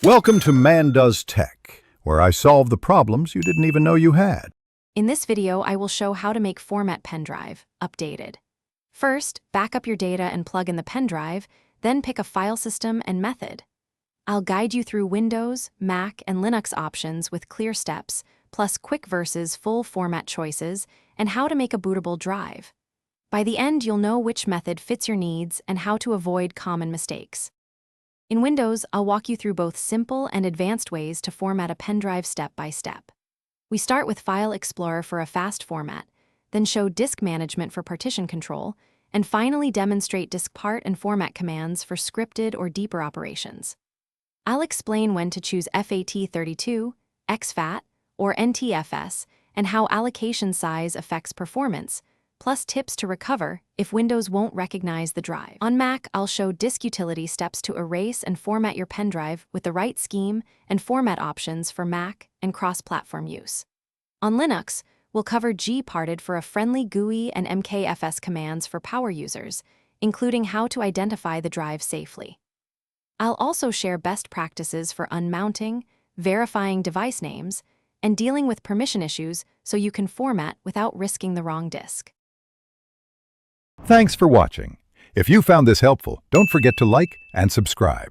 Welcome to Man Does Tech, where I solve the problems you didn't even know you had. In this video, I will show how to make Format Pendrive updated. First, back up your data and plug in the pen drive, then pick a file system and method. I'll guide you through Windows, Mac, and Linux options with clear steps, plus quick versus full format choices, and how to make a bootable drive. By the end, you'll know which method fits your needs and how to avoid common mistakes. In Windows, I'll walk you through both simple and advanced ways to format a pen drive step by step. We start with File Explorer for a fast format, then show disk management for partition control, and finally demonstrate disk part and format commands for scripted or deeper operations. I'll explain when to choose FAT32, exFAT, or NTFS, and how allocation size affects performance, plus tips to recover if Windows won't recognize the drive. On Mac, I'll show disk utility steps to erase and format your pen drive with the right scheme and format options for Mac and cross-platform use. On Linux, we'll cover gparted for a friendly GUI and MKFS commands for power users, including how to identify the drive safely. I'll also share best practices for unmounting, verifying device names, and dealing with permission issues so you can format without risking the wrong disk. Thanks for watching. If you found this helpful, don't forget to like and subscribe.